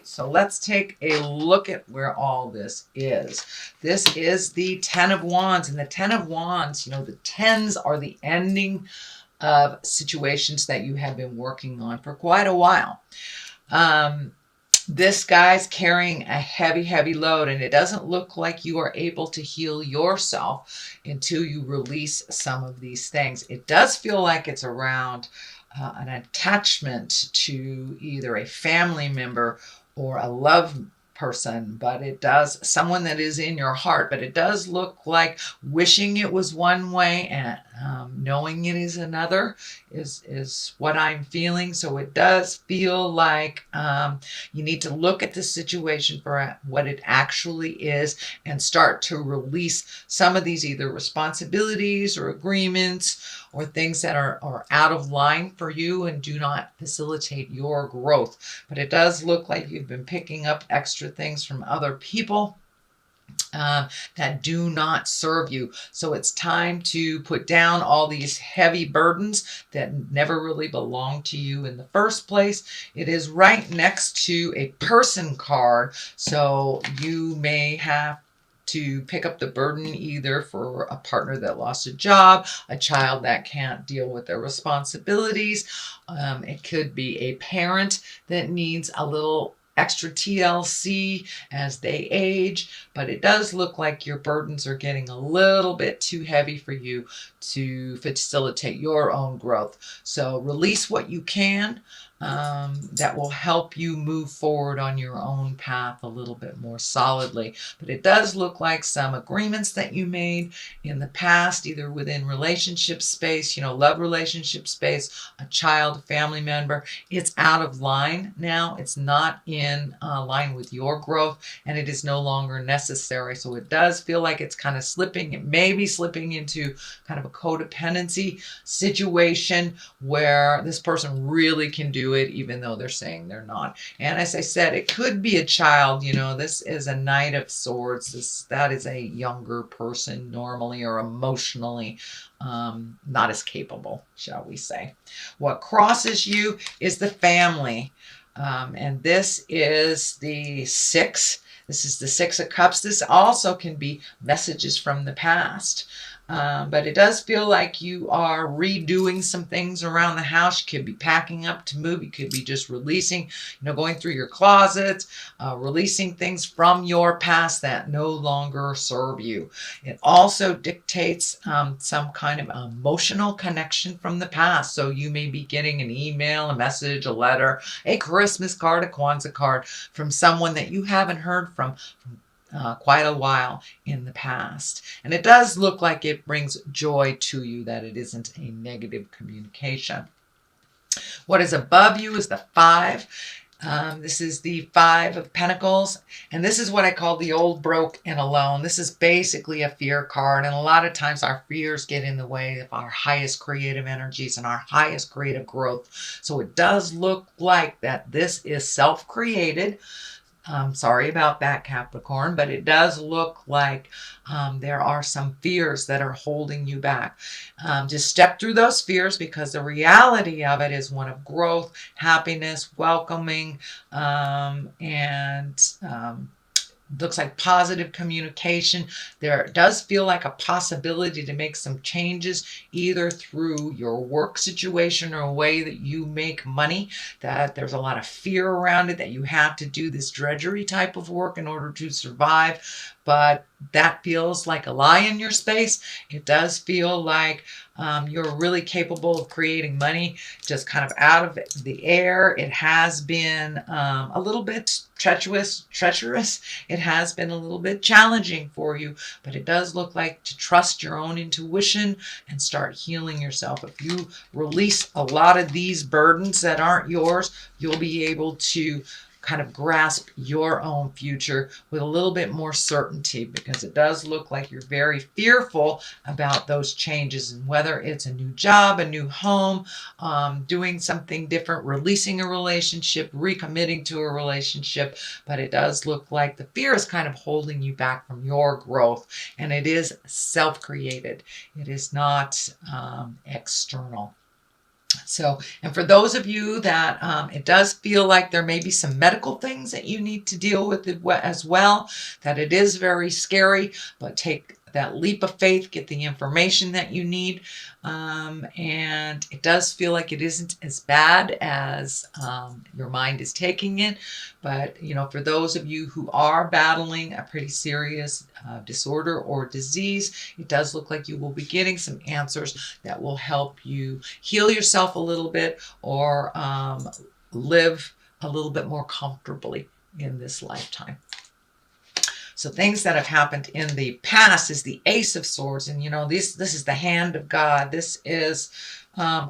So let's take a look at where all this is. This is the Ten of Wands. And the Ten of Wands, you know, the tens are the ending of situations that you have been working on for quite a while. This guy's carrying a heavy, heavy load, and it doesn't look like you are able to heal yourself until you release some of these things. It does feel like it's around an attachment to either a family member or a love person, but it does, someone that is in your heart, but it does look like wishing it was one way and knowing it is another is what I'm feeling. So it does feel like you need to look at the situation for what it actually is and start to release some of these either responsibilities or agreements or things that are out of line for you and do not facilitate your growth. But it does look like you've been picking up extra things from other people that do not serve you. So it's time to put down all these heavy burdens that never really belonged to you in the first place. It is right next to a person card. So you may have to pick up the burden either for a partner that lost a job, a child that can't deal with their responsibilities. It could be a parent that needs a little extra TLC as they age, but it does look like your burdens are getting a little bit too heavy for you to facilitate your own growth. So release what you can. That will help you move forward on your own path a little bit more solidly. But it does look like some agreements that you made in the past, either within relationship space, you know, love relationship space, a child, a family member, it's out of line now. It's not in line with your growth, and it is no longer necessary. So it does feel like it's kind of slipping. It may be slipping into kind of a codependency situation where this person really can do it even though they're saying they're not. And as I said, it could be a child. You know, this is a Knight of Swords. That is a younger person normally or emotionally not as capable, shall we say. What crosses you is the family. And this is the six. This is the Six of Cups. This also can be messages from the past. But it does feel like you are redoing some things around the house. You could be packing up to move. You could be just releasing, you know, going through your closets, releasing things from your past that no longer serve you. It also dictates some kind of emotional connection from the past. So you may be getting an email, a message, a letter, a Christmas card, a Kwanzaa card from someone that you haven't heard from quite a while in the past. And it does look like it brings joy to you, that it isn't a negative communication. What is above you is the five. This is the Five of Pentacles, and this is what I call the old, broke, and alone. This is basically a fear card, and a lot of times our fears get in the way of our highest creative energies and our highest creative growth. So it does look like that this is self-created. Sorry about that, Capricorn, but it does look like there are some fears that are holding you back. Just step through those fears, because the reality of it is one of growth, happiness, welcoming, and looks like positive communication. There does feel like a possibility to make some changes, either through your work situation or a way that you make money, that there's a lot of fear around it, that you have to do this drudgery type of work in order to survive. But that feels like a lie in your space. It does feel like you're really capable of creating money just kind of out of the air. It has been a little bit treacherous. It has been a little bit challenging for you, but it does look like to trust your own intuition and start healing yourself. If you release a lot of these burdens that aren't yours, you'll be able to kind of grasp your own future with a little bit more certainty, because it does look like you're very fearful about those changes, and whether it's a new job, a new home, doing something different, releasing a relationship, recommitting to a relationship. But it does look like the fear is kind of holding you back from your growth, and it is self-created. It is not external. So, and for those of you that it does feel like there may be some medical things that you need to deal with as well, that it is very scary, but take that leap of faith, get the information that you need. And it does feel like it isn't as bad as your mind is taking it. But, you know, for those of you who are battling a pretty serious disorder or disease, it does look like you will be getting some answers that will help you heal yourself a little bit, or live a little bit more comfortably in this lifetime. So things that have happened in the past is the Ace of Swords. And, you know, this is the hand of God. This is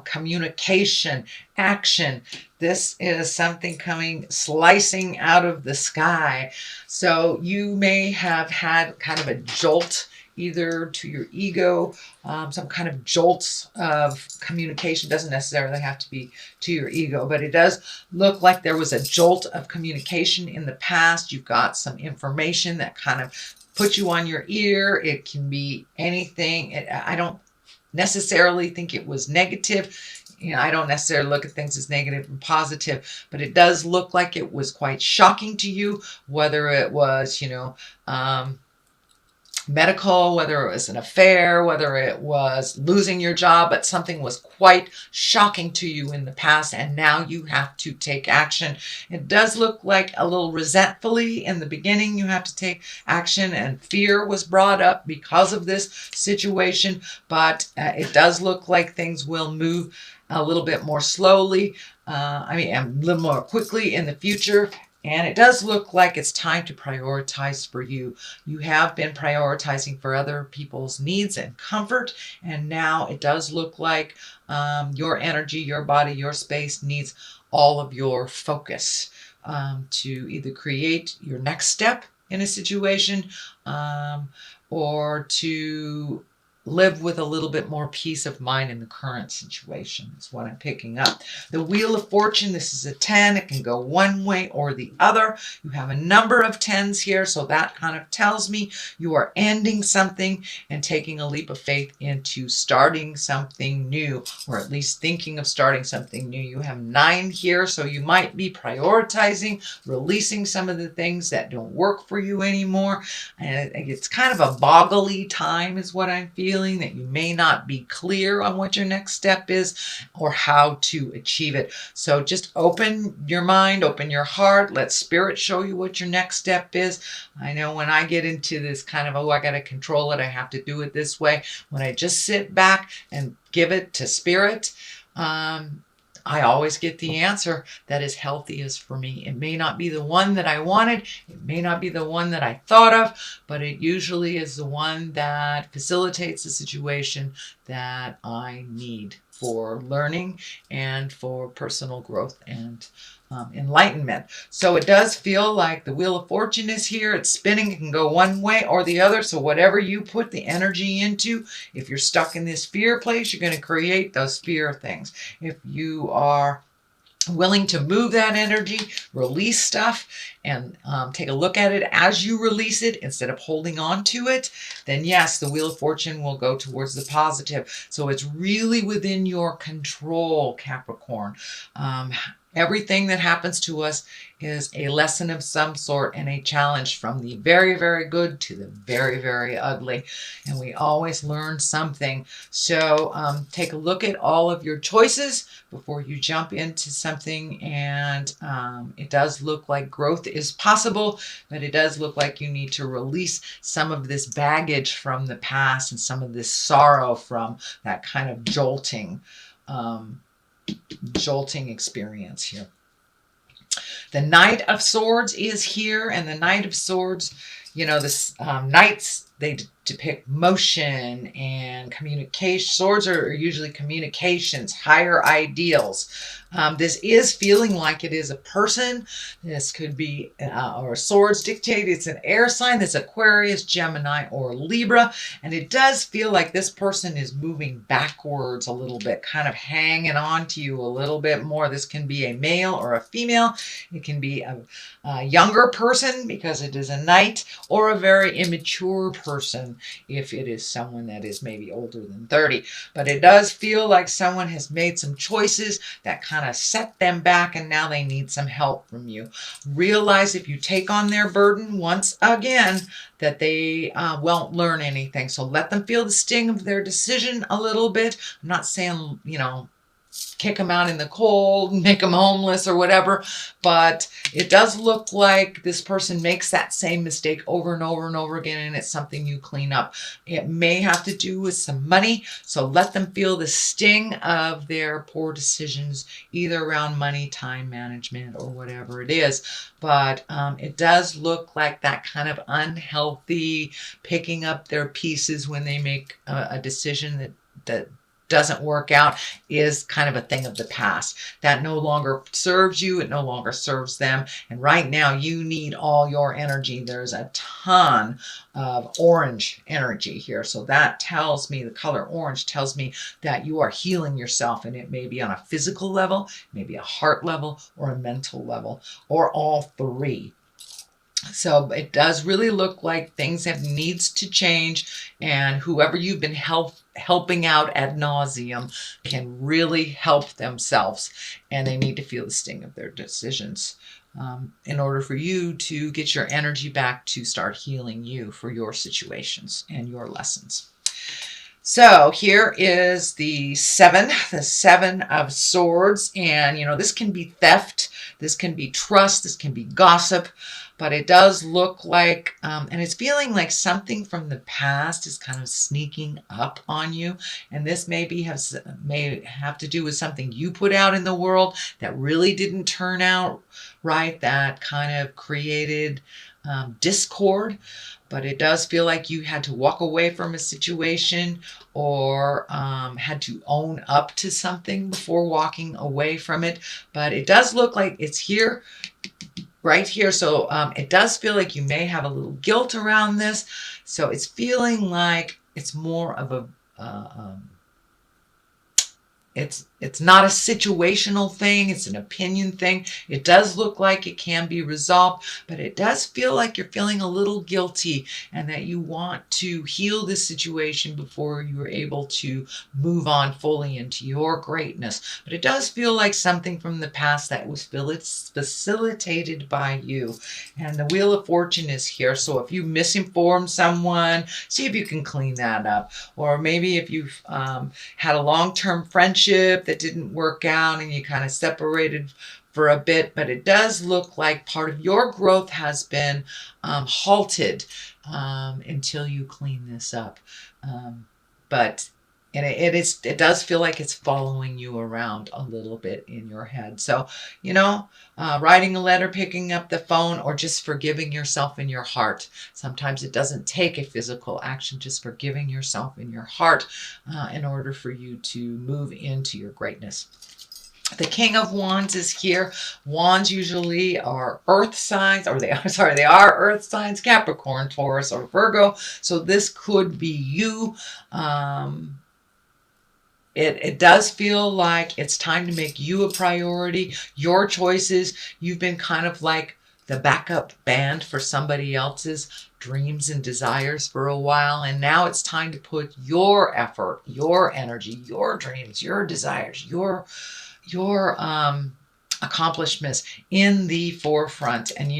communication, action. This is something coming, slicing out of the sky. So you may have had kind of a jolt either to your ego, some kind of jolts of communication. Doesn't necessarily have to be to your ego, but it does look like there was a jolt of communication in the past. You've got some information that kind of put you on your ear. It can be anything. I don't necessarily think it was negative. You know, I don't necessarily look at things as negative and positive, but it does look like it was quite shocking to you, whether it was, you know, medical, whether it was an affair, whether it was losing your job, but something was quite shocking to you in the past, and now you have to take action. It does look like a little resentfully in the beginning you have to take action, and fear was brought up because of this situation, but it does look like things will move a little bit more slowly, a little more quickly in the future. And it does look like it's time to prioritize for you. You have been prioritizing for other people's needs and comfort. And now it does look like your energy, your body, your space needs all of your focus to either create your next step in a situation or to live with a little bit more peace of mind in the current situation is what I'm picking up. The Wheel of Fortune, this is a 10. It can go one way or the other. You have a number of 10s here, so that kind of tells me you are ending something and taking a leap of faith into starting something new, or at least thinking of starting something new. You have 9 here, so you might be prioritizing, releasing some of the things that don't work for you anymore. And it's kind of a boggly time is what I'm feeling, that you may not be clear on what your next step is or how to achieve it. So just open your mind, open your heart, let spirit show you what your next step is. I know when I get into this kind of, oh, I got to control it, I have to do it this way. When I just sit back and give it to spirit, I always get the answer that is healthiest for me. It may not be the one that I wanted. It may not be the one that I thought of, but it usually is the one that facilitates the situation that I need for learning and for personal growth and enlightenment. So it does feel like the Wheel of Fortune is here. It's spinning. It can go one way or the other. So whatever you put the energy into, if you're stuck in this fear place, you're going to create those fear things. If you are willing to move that energy, release stuff, and take a look at it as you release it instead of holding on to it, then yes, the Wheel of Fortune will go towards the positive. So it's really within your control, Capricorn. Everything that happens to us is a lesson of some sort and a challenge, from the very, very good to the very, very ugly. And we always learn something. So take a look at all of your choices before you jump into something. And it does look like growth is possible, but it does look like you need to release some of this baggage from the past and some of this sorrow from that kind of jolting experience here. The Knight of Swords is here, and the Knight of Swords, you know, this knights, they depict motion and communication. Swords are usually communications, higher ideals. This is feeling like it is a person. This could be, or swords dictate it's an air sign. That's Aquarius, Gemini, or Libra. And it does feel like this person is moving backwards a little bit, kind of hanging on to you a little bit more. This can be a male or a female. It can be a younger person because it is a knight, or a very immature person than if it is someone that is maybe older than 30. But it does feel like someone has made some choices that kind of set them back, and now they need some help from you. Realize if you take on their burden once again, that they won't learn anything. So let them feel the sting of their decision a little bit. I'm not saying, kick them out in the cold, make them homeless or whatever, but it does look like this person makes that same mistake over and over and over again, and it's something you clean up. It may have to do with some money, so let them feel the sting of their poor decisions, either around money, time management, or whatever it is. But it does look like that kind of unhealthy picking up their pieces when they make a decision that doesn't work out is kind of a thing of the past. That no longer serves you. It no longer serves them. And right now you need all your energy. There's a ton of orange energy here. So that tells me, the color orange tells me that you are healing yourself, and it may be on a physical level, maybe a heart level, or a mental level, or all three. So it does really look like things have needs to change, and whoever you've been helping out ad nauseum can really help themselves, and they need to feel the sting of their decisions in order for you to get your energy back to start healing you for your situations and your lessons. So here is the seven of swords, and this can be theft, this can be trust, this can be gossip, but it does look like, and it's feeling like something from the past is kind of sneaking up on you, and this may have to do with something you put out in the world that really didn't turn out right, that kind of created discord. But it does feel like you had to walk away from a situation, or had to own up to something before walking away from it. But it does look like it's here, right here. So it does feel like you may have a little guilt around this. So it's feeling like it's more of a it's not a situational thing, it's an opinion thing. It does look like it can be resolved, but it does feel like you're feeling a little guilty, and that you want to heal this situation before you are able to move on fully into your greatness. But it does feel like something from the past that was facilitated by you. And the Wheel of Fortune is here, so if you misinformed someone, see if you can clean that up. Or maybe if you've had a long-term friendship that didn't work out and you kind of separated for a bit, but it does look like part of your growth has been halted until you clean this up. It does feel like it's following you around a little bit in your head. So, writing a letter, picking up the phone, or just forgiving yourself in your heart. Sometimes it doesn't take a physical action, just forgiving yourself in your heart in order for you to move into your greatness. The King of Wands is here. Wands usually are earth signs, or they are earth signs, Capricorn, Taurus, or Virgo. So this could be you. It does feel like it's time to make you a priority. Your choices. You've been kind of like the backup band for somebody else's dreams and desires for a while. And now it's time to put your effort, your energy, your dreams, your desires, your accomplishments in the forefront. And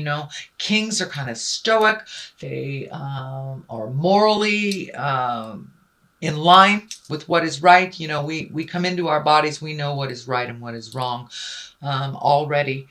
kings are kind of stoic. They are morally in line with what is right. We come into our bodies, we know what is right and what is wrong already.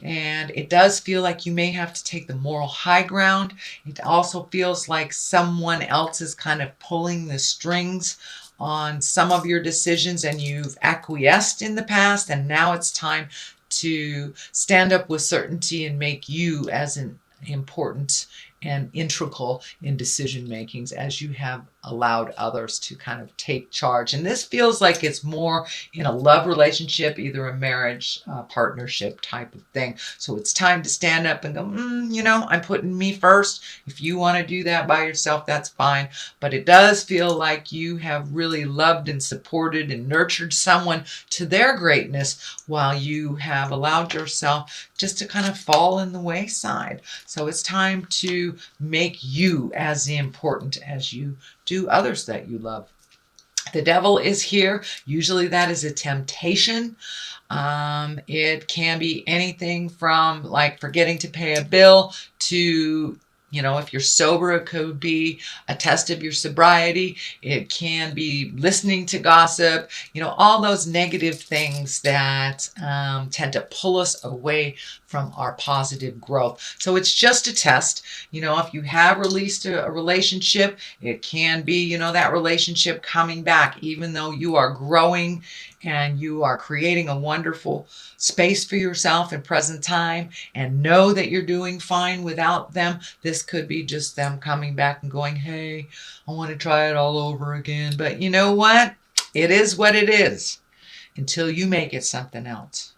And it does feel like you may have to take the moral high ground. It also feels like someone else is kind of pulling the strings on some of your decisions, and you've acquiesced in the past, and now it's time to stand up with certainty and make you as an important and integral in decision makings as you have allowed others to kind of take charge. And this feels like it's more in a love relationship, either a marriage, partnership type of thing. So it's time to stand up and go, you know, I'm putting me first. If you want to do that by yourself, that's fine. But it does feel like you have really loved and supported and nurtured someone to their greatness while you have allowed yourself just to kind of fall in the wayside. So it's time to make you as important as you do others that you love. The devil is here. Usually that is a temptation. It can be anything from like forgetting to pay a bill to, you know, if you're sober, it could be a test of your sobriety. It can be listening to gossip, you know, all those negative things that tend to pull us away from our positive growth. So it's just a test. You know, if you have released a relationship, it can be, you know, that relationship coming back, even though you are growing and you are creating a wonderful space for yourself in present time, and know that you're doing fine without them. This could be just them coming back and going, hey, I want to try it all over again. But you know what? It is what it is until you make it something else.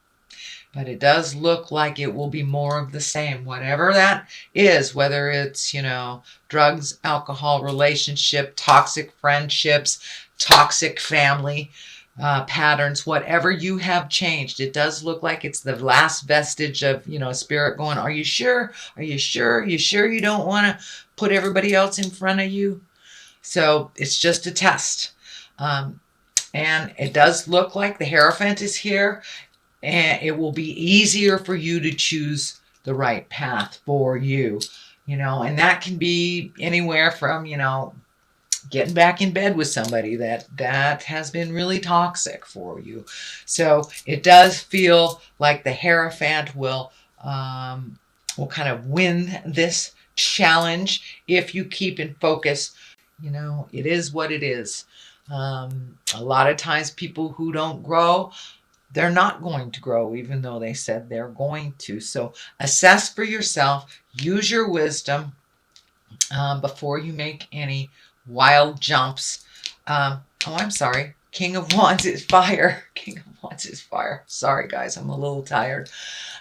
But it does look like it will be more of the same, whatever that is, whether it's, you know, drugs, alcohol, relationship, toxic friendships, toxic family patterns, whatever you have changed. It does look like it's the last vestige of, you know, spirit going, are you sure? Are you sure? Are you sure you don't want to put everybody else in front of you? So it's just a test. And it does look like the Hierophant is here. And it will be easier for you to choose the right path for you, you know, and that can be anywhere from, you know, getting back in bed with somebody that has been really toxic for you. So it does feel like the Hierophant will kind of win this challenge if you keep in focus. You know, it is what it is. A lot of times people who don't grow, they're not going to grow, even though they said they're going to. So assess for yourself, use your wisdom before you make any wild jumps. Oh, I'm sorry. King of Wands is fire. King of Wands is fire. Sorry, guys. I'm a little tired.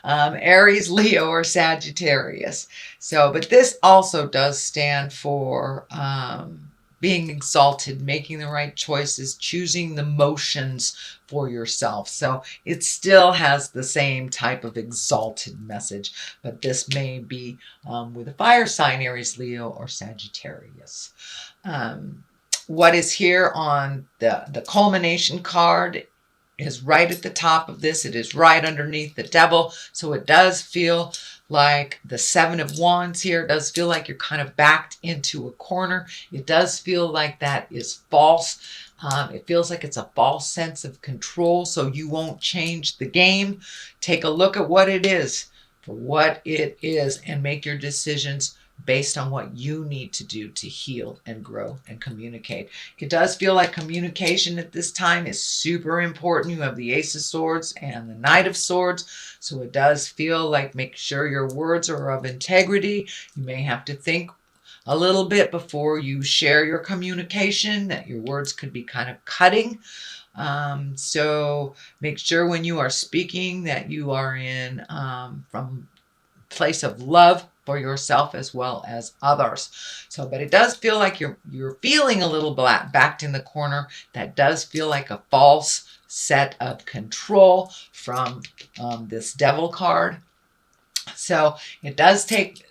Aries, Leo, or Sagittarius. So, but this also does stand for being exalted, making the right choices, choosing the motions for yourself. So it still has the same type of exalted message, but this may be with a fire sign, Aries, Leo, or Sagittarius. What is here on the culmination card is right at the top of this. It is right underneath the devil. So it does feel like the Seven of Wands here. It does feel like you're kind of backed into a corner. It does feel like that is false. It feels like it's a false sense of control, so you won't change the game. Take a look at what it is for what it is and make your decisions based on what you need to do to heal and grow and communicate. It does feel like communication at this time is super important. You have the Ace of Swords and the Knight of Swords. So it does feel like make sure your words are of integrity. You may have to think a little bit before you share your communication, that your words could be kind of cutting. So make sure when you are speaking that you are in from a place of love for yourself as well as others. So, but it does feel like you're feeling a little backed in the corner. That does feel like a false set of control from this Devil card. So it does take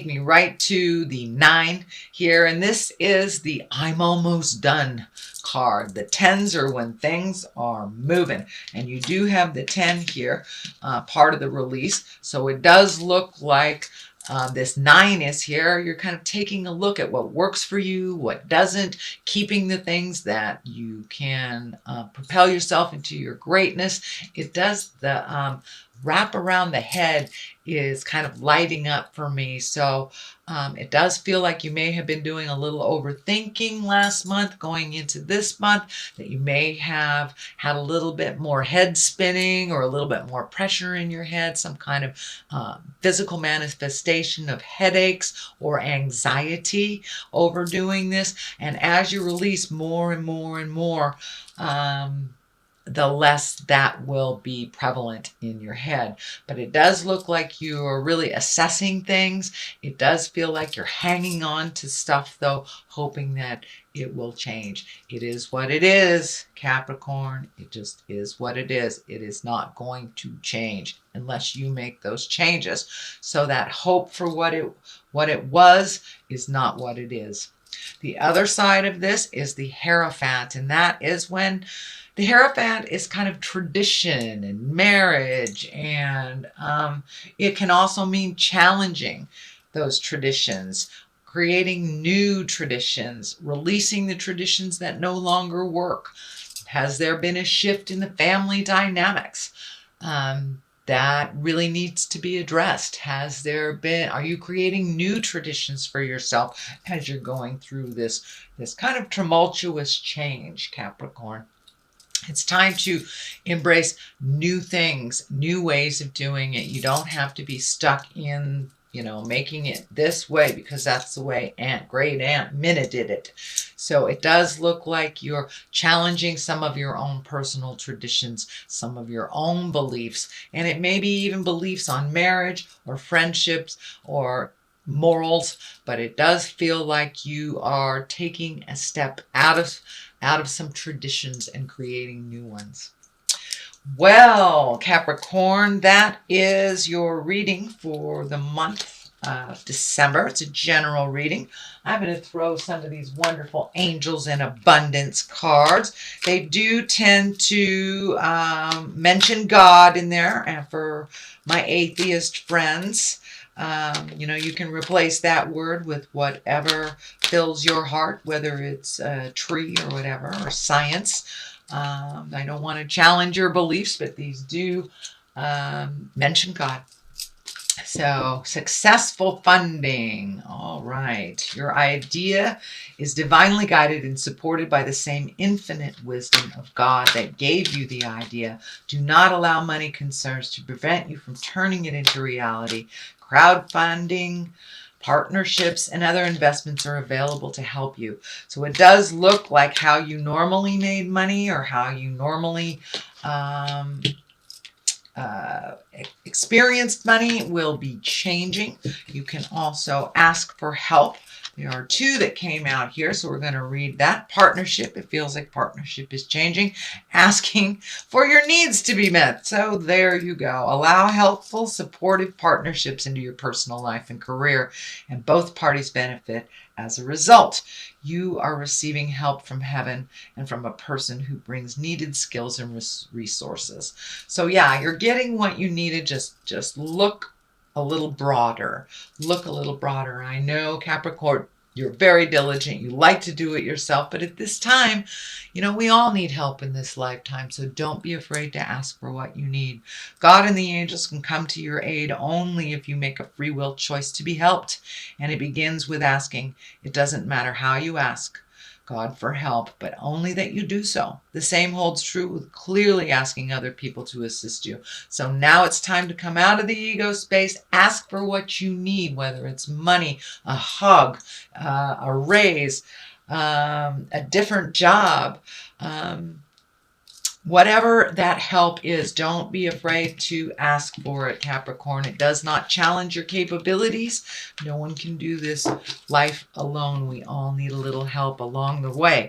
me right to the 9 here, and this is the I'm almost done card. The 10s are when things are moving, and you do have the 10 here, part of the release. So it does look like this 9 is here. You're kind of taking a look at what works for you, what doesn't, keeping the things that you can propel yourself into your greatness. It does the wrap around the head is kind of lighting up for me. So it does feel like you may have been doing a little overthinking last month going into this month, that you may have had a little bit more head spinning or a little bit more pressure in your head, some kind of physical manifestation of headaches or anxiety over doing this. And as you release more and more and more, the less that will be prevalent in your head. But it does look like you're really assessing things. It does feel like you're hanging on to stuff, though, hoping that it will change. It is what it is, Capricorn. It just is what it is. It is not going to change unless you make those changes. So that hope for what it was is not what it is. The other side of this is the Hierophant, and that is when the Hierophant is kind of tradition and marriage, and it can also mean challenging those traditions, creating new traditions, releasing the traditions that no longer work. Has there been a shift in the family dynamics? That really needs to be addressed. Has there been, are you creating new traditions for yourself as you're going through this kind of tumultuous change, Capricorn? It's time to embrace new things, new ways of doing it. You don't have to be stuck in, making it this way because that's the way great Aunt Minna did it. So it does look like you're challenging some of your own personal traditions, some of your own beliefs, and it may be even beliefs on marriage or friendships or morals, but it does feel like you are taking a step out of some traditions and creating new ones. Well, Capricorn, that is your reading for the month of December. It's a general reading. I'm going to throw some of these wonderful Angels in Abundance cards. They do tend to mention God in there, and for my atheist friends, you can replace that word with whatever fills your heart, whether it's a tree or whatever, or science. I don't want to challenge your beliefs, but these do mention God. So, successful funding. All right. Your idea is divinely guided and supported by the same infinite wisdom of God that gave you the idea. Do not allow money concerns to prevent you from turning it into reality. Crowdfunding, partnerships, and other investments are available to help you. So it does look like how you normally made money or how you normally experienced money will be changing. You can also ask for help. There are two that came out here, so we're going to read that. Partnership. It feels like partnership is changing. Asking for your needs to be met. So there you go. Allow helpful, supportive partnerships into your personal life and career, and both parties benefit as a result. You are receiving help from heaven and from a person who brings needed skills and resources. So yeah, you're getting what you needed. Just look a little broader. Look a little broader. I know, Capricorn, you're very diligent. You like to do it yourself. But at this time, we all need help in this lifetime. So don't be afraid to ask for what you need. God and the angels can come to your aid only if you make a free will choice to be helped. And it begins with asking. It doesn't matter how you ask God for help, but only that you do so. The same holds true with clearly asking other people to assist you. So now it's time to come out of the ego space, ask for what you need, whether it's money, a hug, a raise, a different job, whatever that help is. Don't be afraid to ask for it, Capricorn. It does not challenge your capabilities. No one can do this life alone. We all need a little help along the way.